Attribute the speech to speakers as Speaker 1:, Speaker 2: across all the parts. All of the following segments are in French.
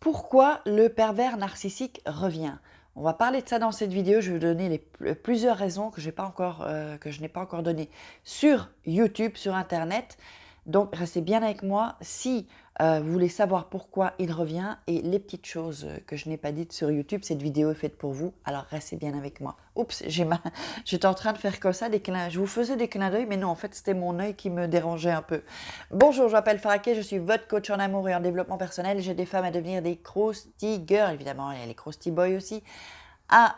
Speaker 1: Pourquoi le pervers narcissique revient? On va parler de ça dans cette vidéo. Je vais vous donner plusieurs raisons que je n'ai pas encore données sur YouTube, sur Internet. Donc, restez bien avec moi si vous voulez savoir pourquoi il revient et les petites choses que je n'ai pas dites sur YouTube. Cette vidéo est faite pour vous, alors restez bien avec moi. Oups, j'étais en train de faire comme ça, je vous faisais des clins d'œil, mais non, en fait, c'était mon œil qui me dérangeait un peu. Bonjour, je m'appelle Faraké, je suis votre coach en amour et en développement personnel. J'aide des femmes à devenir des crusty girls, évidemment, il y a les crusty boys aussi, à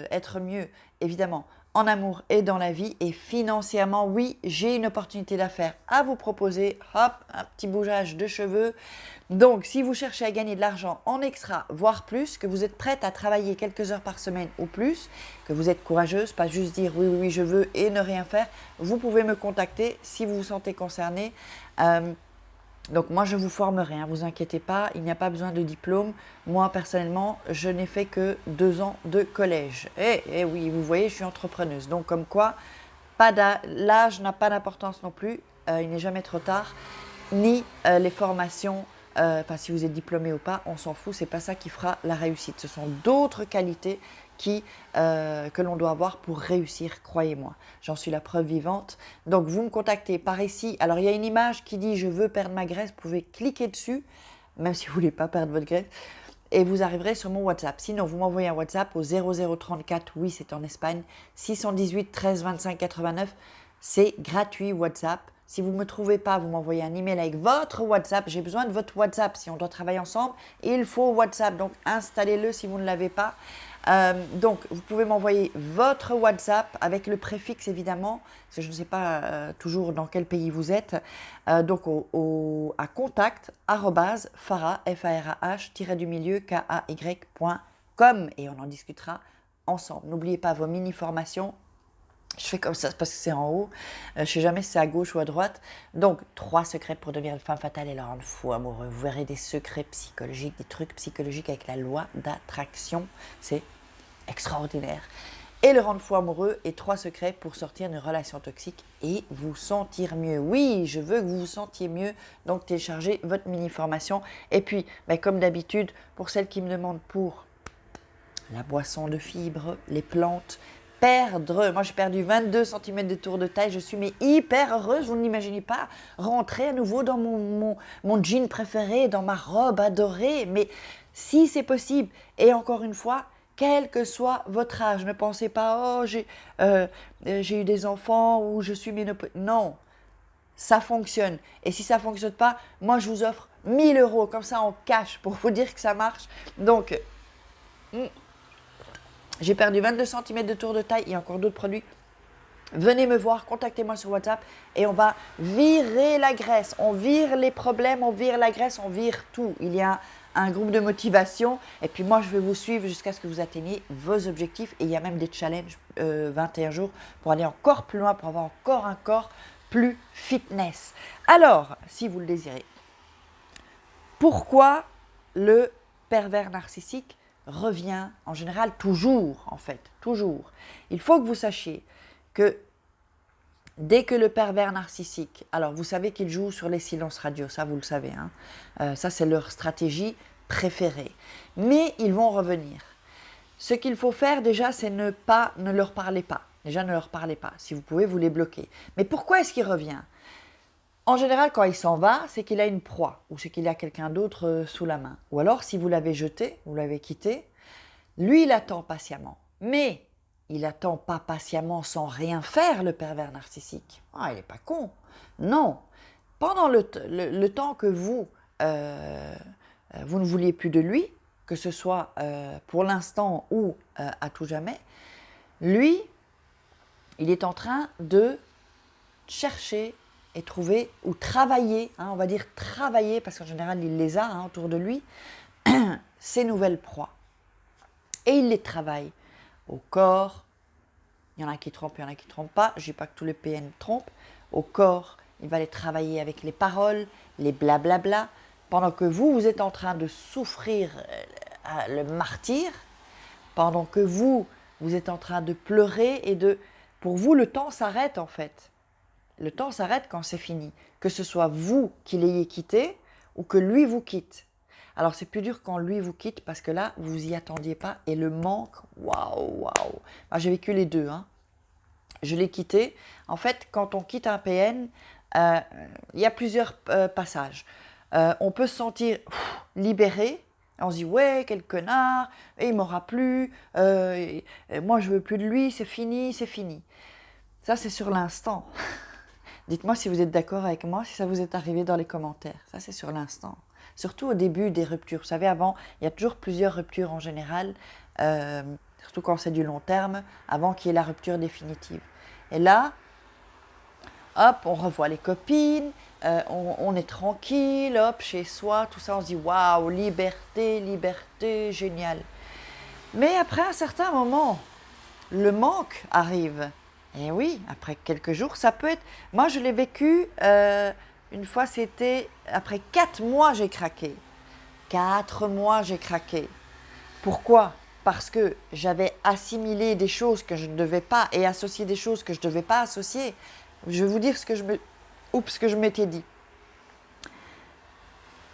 Speaker 1: être mieux, évidemment, en amour et dans la vie. Et financièrement, oui, j'ai une opportunité d'affaires à vous proposer. Hop, un petit bougeage de cheveux. Donc, si vous cherchez à gagner de l'argent en extra, voire plus, que vous êtes prête à travailler quelques heures par semaine ou plus, que vous êtes courageuse, pas juste dire oui, oui, oui, je veux et ne rien faire, vous pouvez me contacter si vous vous sentez concerné. Donc moi je vous formerai, ne vous inquiétez pas, il n'y a pas besoin de diplôme. Moi personnellement, je n'ai fait que 2 ans de collège. Et oui, vous voyez, je suis entrepreneuse. Donc comme quoi, l'âge n'a pas d'importance non plus, il n'est jamais trop tard, ni les formations, si vous êtes diplômé ou pas, on s'en fout, c'est pas ça qui fera la réussite. Ce sont d'autres qualités que l'on doit avoir pour réussir, croyez-moi. J'en suis la preuve vivante. Donc, vous me contactez par ici. Alors, il y a une image qui dit « Je veux perdre ma graisse ». Vous pouvez cliquer dessus, même si vous ne voulez pas perdre votre graisse, et vous arriverez sur mon WhatsApp. Sinon, vous m'envoyez un WhatsApp au 0034, oui, c'est en Espagne, 618 13 25 89. C'est gratuit WhatsApp. Si vous ne me trouvez pas, vous m'envoyez un email avec votre WhatsApp. J'ai besoin de votre WhatsApp. Si on doit travailler ensemble, il faut WhatsApp. Donc, installez-le si vous ne l'avez pas. Donc, vous pouvez m'envoyer votre WhatsApp avec le préfixe, évidemment, parce que je ne sais pas toujours dans quel pays vous êtes. Donc, à contact, @farah, FARAH, kay.com et on en discutera ensemble. N'oubliez pas vos mini-formations. Je fais comme ça parce que c'est en haut. Je ne sais jamais si c'est à gauche ou à droite. Donc, 3 secrets pour devenir une femme fatale et leur rendre fou amoureux. Vous verrez des secrets psychologiques, des trucs psychologiques avec la loi d'attraction. C'est extraordinaire. Et le rendre fou amoureux et 3 secrets pour sortir d'une relation toxique et vous sentir mieux. Oui, je veux que vous vous sentiez mieux. Donc, téléchargez votre mini-formation. Et puis, comme d'habitude, pour celles qui me demandent pour la boisson de fibres, les plantes, moi j'ai perdu 22 cm de tour de taille, je suis hyper heureuse, vous n'imaginez pas, rentrer à nouveau dans mon jean préféré, dans ma robe adorée, mais si c'est possible, et encore une fois, quel que soit votre âge, ne pensez pas, oh j'ai eu des enfants ou je suis ménopausée, non, ça fonctionne, et si ça ne fonctionne pas, moi je vous offre 1000 € comme ça en cash pour vous dire que ça marche, donc... J'ai perdu 22 cm de tour de taille et encore d'autres produits. Venez me voir, contactez-moi sur WhatsApp et on va virer la graisse. On vire les problèmes, on vire la graisse, on vire tout. Il y a un groupe de motivation et puis moi je vais vous suivre jusqu'à ce que vous atteigniez vos objectifs. Et il y a même des challenges 21 jours pour aller encore plus loin, pour avoir encore un corps plus fitness. Alors, si vous le désirez, pourquoi le pervers narcissique revient en général toujours, toujours. Il faut que vous sachiez que dès que le pervers narcissique, alors vous savez qu'ils jouent sur les silences radio, ça vous le savez, ça c'est leur stratégie préférée, mais ils vont revenir. Ce qu'il faut faire déjà, c'est ne leur parler pas. Déjà, ne leur parlez pas. Si vous pouvez, vous les bloquez. Mais pourquoi est-ce qu'il revient ? En général, quand il s'en va, c'est qu'il a une proie ou c'est qu'il a quelqu'un d'autre sous la main. Ou alors, si vous l'avez jeté, vous l'avez quitté, lui, il attend patiemment. Mais il attend pas patiemment sans rien faire, le pervers narcissique. Ah, il n'est pas con. Non. Pendant le temps que vous ne vouliez plus de lui, que ce soit pour l'instant ou à tout jamais, lui, il est en train de chercher et trouver ou travailler, on va dire travailler, parce qu'en général il les a autour de lui, ses nouvelles proies. Et il les travaille au corps, il y en a qui trompent, il y en a qui ne trompent pas, je ne dis pas que tous les PN trompent, au corps, il va les travailler avec les paroles, les blablabla, pendant que vous êtes en train de souffrir le martyre, pendant que vous êtes en train de pleurer pour vous le temps s'arrête en fait. Le temps s'arrête quand c'est fini, que ce soit vous qui l'ayez quitté ou que lui vous quitte. Alors, c'est plus dur quand lui vous quitte parce que là, vous y attendiez pas. Et le manque, waouh, waouh. Moi, j'ai vécu les deux, hein. Je l'ai quitté. En fait, quand on quitte un PN, il y a plusieurs passages. On peut se sentir libéré. On se dit, ouais, quel connard, et il m'aura plu, moi je veux plus de lui, c'est fini, c'est fini. Ça, c'est sur l'instant. Dites-moi si vous êtes d'accord avec moi, si ça vous est arrivé dans les commentaires. Ça, c'est sur l'instant. Surtout au début des ruptures. Vous savez, avant, il y a toujours plusieurs ruptures en général, surtout quand c'est du long terme, avant qu'il y ait la rupture définitive. Et là, hop, on revoit les copines, on est tranquille, hop, chez soi, tout ça, on se dit waouh, liberté, liberté, génial. Mais après un certain moment, le manque arrive. Et oui, après quelques jours, ça peut être... Moi, je l'ai vécu, une fois, c'était... Après 4 mois, j'ai craqué. 4 mois, j'ai craqué. Pourquoi ? Parce que j'avais assimilé des choses que je ne devais pas et associé des choses que je ne devais pas associer. Je vais vous dire ce que je m'étais dit.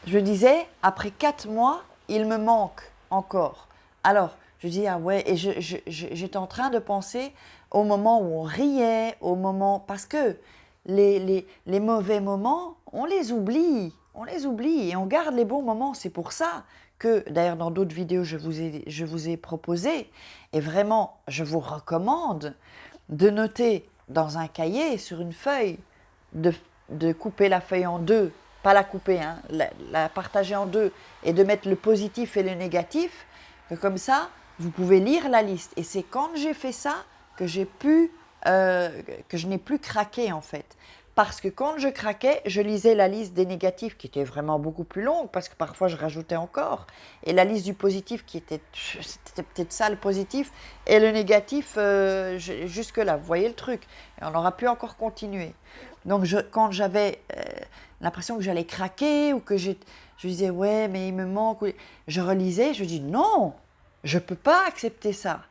Speaker 1: Je disais, après 4 mois, il me manque encore. Alors, je dis, ah ouais, et j'étais en train de penser au moment où on riait, au moment... Parce que les mauvais moments, on les oublie et on garde les bons moments. C'est pour ça que, d'ailleurs, dans d'autres vidéos, je vous ai proposé, et vraiment, je vous recommande de noter dans un cahier, sur une feuille, de couper la feuille en deux, pas la couper, hein, la partager en deux, et de mettre le positif et le négatif, que comme ça, vous pouvez lire la liste. Et c'est quand j'ai fait ça que que je n'ai plus craqué en fait. Parce que quand je craquais, je lisais la liste des négatifs qui était vraiment beaucoup plus longue, parce que parfois je rajoutais encore, et la liste du positif qui c'était peut-être ça le positif, et le négatif jusque-là, vous voyez le truc. Et on aura pu encore continuer. Donc quand j'avais l'impression que j'allais craquer, ou que je disais ouais mais il me manque, je relisais, je dis non, je ne peux pas accepter ça.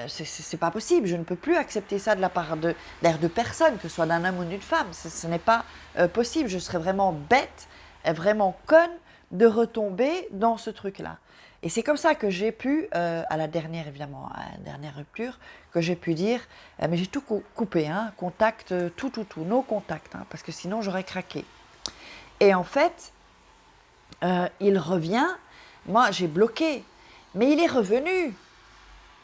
Speaker 1: C'est pas possible, je ne peux plus accepter ça de la part de personne, que ce soit d'un homme ou d'une femme. Ce n'est pas possible, je serais vraiment bête, vraiment conne de retomber dans ce truc-là. Et c'est comme ça que j'ai pu, à la dernière rupture, que j'ai pu dire, mais j'ai tout coupé, hein, contact, tout, no contact, hein, parce que sinon j'aurais craqué. Et en fait, il revient, moi j'ai bloqué, mais il est revenu.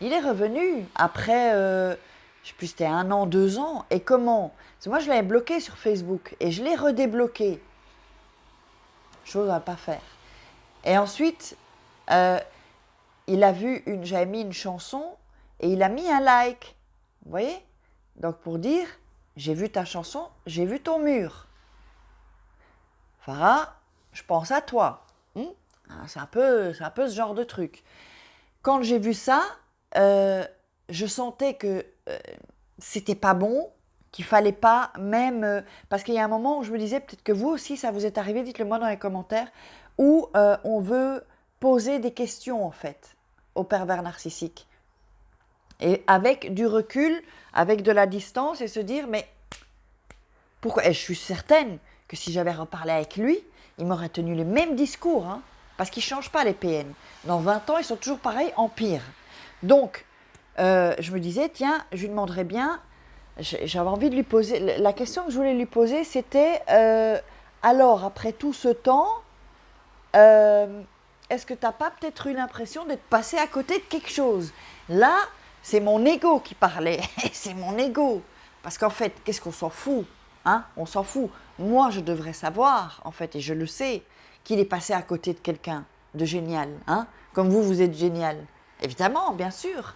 Speaker 1: Il est revenu après, je ne sais plus, c'était 1 an, 2 ans. Et comment ? Parce que moi, je l'avais bloqué sur Facebook et je l'ai redébloqué. Chose à ne pas faire. Et ensuite, il a vu, j'avais mis une chanson et il a mis un like. Vous voyez ? Donc, pour dire, j'ai vu ta chanson, j'ai vu ton mur. Farah, je pense à toi. C'est un peu ce genre de truc. Quand j'ai vu ça, je sentais que c'était pas bon, qu'il fallait pas même... parce qu'il y a un moment où je me disais, peut-être que vous aussi, ça vous est arrivé, dites-le moi dans les commentaires, où on veut poser des questions, en fait, au pervers narcissique. Et avec du recul, avec de la distance, et se dire, mais pourquoi ? Et je suis certaine que si j'avais reparlé avec lui, il m'aurait tenu le même discours, hein, parce qu'ils ne changent pas les PN. Dans 20 ans, ils sont toujours pareils, en pire. Donc, je me disais, tiens, je lui demanderais bien, j'avais envie de lui poser, la question que je voulais lui poser, c'était, alors, après tout ce temps, est-ce que tu n'as pas peut-être eu l'impression d'être passé à côté de quelque chose ? Là, c'est mon ego qui parlait, c'est mon ego. Parce qu'en fait, qu'est-ce qu'on s'en fout, hein ? On s'en fout. Moi, je devrais savoir, en fait, et je le sais, qu'il est passé à côté de quelqu'un de génial, hein ? Comme vous êtes génial. Évidemment, bien sûr.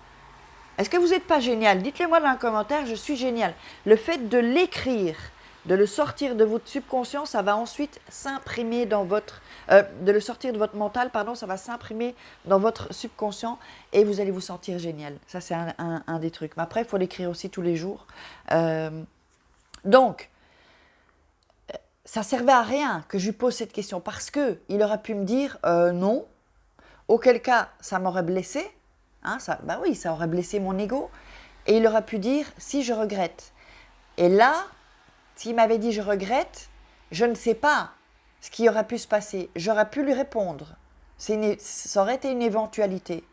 Speaker 1: Est-ce que vous n'êtes pas génial ? Dites-le moi dans les commentaires, je suis génial. Le fait de l'écrire, de le sortir de votre subconscient, ça va ensuite s'imprimer dans votre... de le sortir de votre mental, pardon, ça va s'imprimer dans votre subconscient et vous allez vous sentir génial. Ça, c'est un des trucs. Mais après, il faut l'écrire aussi tous les jours. Donc, ça ne servait à rien que je lui pose cette question parce qu'il aurait pu me dire non, auquel cas, ça m'aurait blessé. Hein, ça aurait blessé mon ego. Et il aurait pu dire si je regrette. Et là, s'il m'avait dit je regrette, je ne sais pas ce qui aurait pu se passer. J'aurais pu lui répondre. Ça aurait été une éventualité.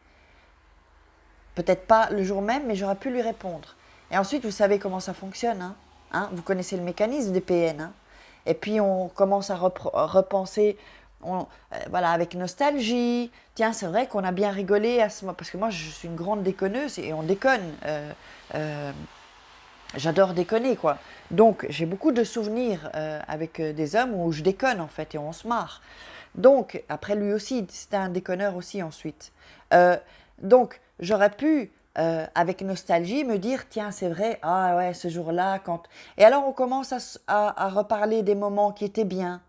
Speaker 1: Peut-être pas le jour même, mais j'aurais pu lui répondre. Et ensuite, vous savez comment ça fonctionne. Vous connaissez le mécanisme des PN. Et puis, on commence à repenser voilà, avec nostalgie. Tiens, c'est vrai qu'on a bien rigolé à ce moment. Parce que moi, je suis une grande déconneuse et on déconne. J'adore déconner, quoi. Donc, j'ai beaucoup de souvenirs avec des hommes où je déconne, en fait, et on se marre. Donc, après lui aussi, c'était un déconneur aussi ensuite. Donc, j'aurais pu, avec nostalgie, me dire, tiens, c'est vrai, ah ouais, ce jour-là, quand... Et alors, on commence à reparler des moments qui étaient bien.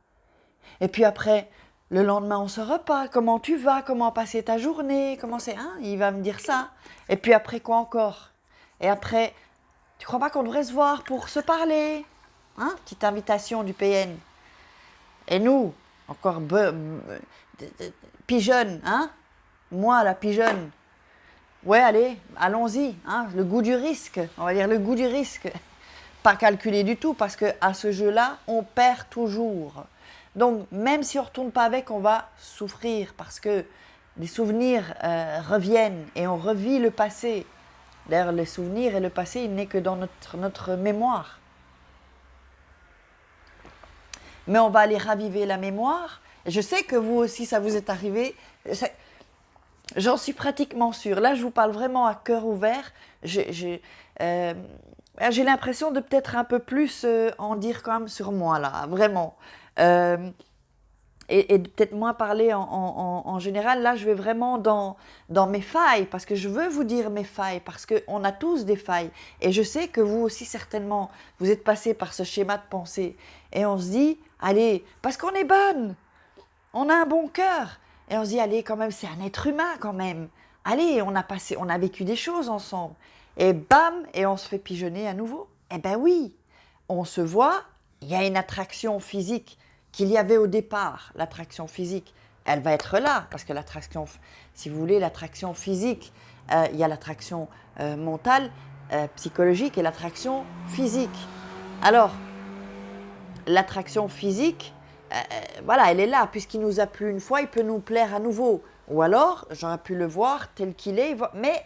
Speaker 1: Et puis après, le lendemain, on se reparle, comment tu vas, comment passer ta journée, comment c'est, il va me dire ça. Et puis après, quoi encore? Et après, tu crois pas qu'on devrait se voir pour se parler? Petite invitation du PN. Et nous, encore pigeonne, moi, la pigeonne. Ouais, allez, allons-y, le goût du risque, on va dire le goût du risque. Pas calculé du tout, parce qu'à ce jeu-là, on perd toujours. Donc, même si on ne retourne pas avec, on va souffrir, parce que les souvenirs reviennent et on revit le passé. D'ailleurs, les souvenirs et le passé, il n'est que dans notre mémoire. Mais on va aller raviver la mémoire. Je sais que vous aussi, ça vous est arrivé. J'en suis pratiquement sûre. Là, je vous parle vraiment à cœur ouvert. J'ai l'impression de peut-être un peu plus en dire quand même sur moi, là, vraiment. Et peut-être moins parler en général. Là, je vais vraiment dans mes failles, parce que je veux vous dire mes failles, parce qu'on a tous des failles. Et je sais que vous aussi, certainement, vous êtes passé par ce schéma de pensée. Et on se dit, allez, parce qu'on est bonne, on a un bon cœur. Et on se dit, allez, quand même, c'est un être humain, quand même. Allez, on a vécu des choses ensemble. Et bam, et on se fait pigeonner à nouveau. Eh ben oui, on se voit, il y a une attraction physique qu'il y avait au départ, l'attraction physique, elle va être là, parce que l'attraction, si vous voulez, l'attraction physique, il y a l'attraction mentale, psychologique et l'attraction physique. Alors, l'attraction physique, voilà, elle est là, puisqu'il nous a plu une fois, il peut nous plaire à nouveau. Ou alors, j'aurais pu le voir tel qu'il est, mais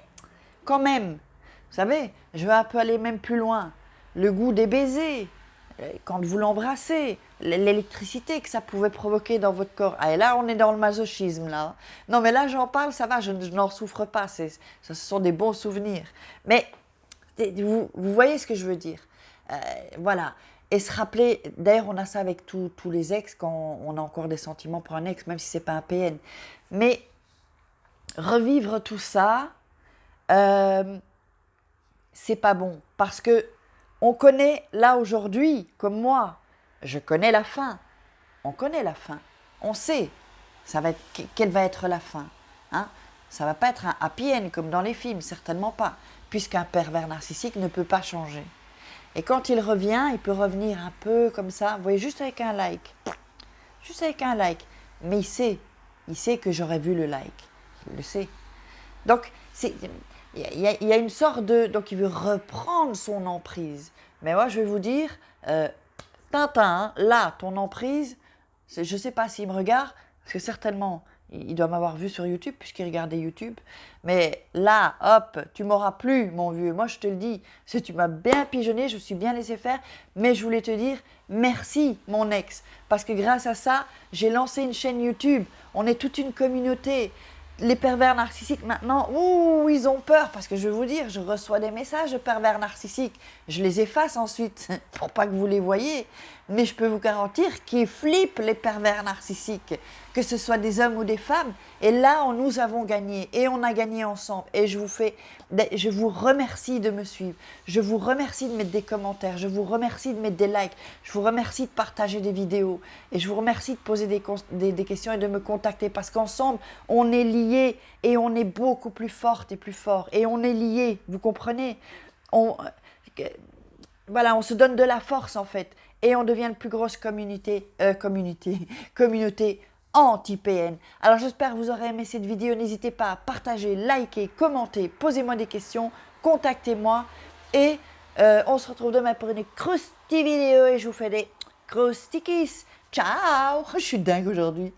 Speaker 1: quand même, vous savez, je vais un peu aller même plus loin. Le goût des baisers, quand vous l'embrassez, l'électricité que ça pouvait provoquer dans votre corps. Ah, et là, on est dans le masochisme, là. Non, mais là, j'en parle, ça va, je n'en souffre pas. Ce sont des bons souvenirs. Mais vous voyez ce que je veux dire. Voilà. Et se rappeler, d'ailleurs, on a ça avec tous les ex, quand on a encore des sentiments pour un ex, même si ce n'est pas un PN. Mais revivre tout ça, c'est pas bon. Parce que on connaît, là aujourd'hui, comme moi, je connais la fin. On connaît la fin. On sait quelle va être la fin. Ça ne va pas être un happy end comme dans les films, certainement pas. Puisqu'un pervers narcissique ne peut pas changer. Et quand il revient, il peut revenir un peu comme ça. Vous voyez, juste avec un like. Juste avec un like. Mais il sait que j'aurais vu le like. Il le sait. Donc, il y a une sorte de... Donc, il veut reprendre son emprise. Mais moi, je vais vous dire, Tintin, là, ton emprise, je ne sais pas s'il me regarde, parce que certainement, il doit m'avoir vu sur YouTube, puisqu'il regardait YouTube. Mais là, hop, tu m'auras plu, mon vieux. Moi, je te le dis, tu m'as bien pigeonné, je me suis bien laissé faire. Mais je voulais te dire, merci, mon ex. Parce que grâce à ça, j'ai lancé une chaîne YouTube. On est toute une communauté. Les pervers narcissiques, maintenant, ils ont peur. Parce que je vais vous dire, je reçois des messages de pervers narcissiques. Je les efface ensuite, pour pas que vous les voyiez. Mais je peux vous garantir qu'ils flippent, les pervers narcissiques. Que ce soit des hommes ou des femmes. Et là, nous avons gagné. Et on a gagné ensemble. Et je vous remercie de me suivre. Je vous remercie de mettre des commentaires. Je vous remercie de mettre des likes. Je vous remercie de partager des vidéos. Et je vous remercie de poser des questions et de me contacter. Parce qu'ensemble, on est liés. Et on est beaucoup plus fortes et plus forts. Et on est liés. Vous comprenez? Voilà, on se donne de la force en fait. Et on devient la plus grosse communauté anti-PN. Alors j'espère que vous aurez aimé cette vidéo. N'hésitez pas à partager, liker, commenter, posez-moi des questions, contactez-moi. Et on se retrouve demain pour une crousty vidéo et je vous fais des crousty kiss. Ciao! Je suis dingue aujourd'hui.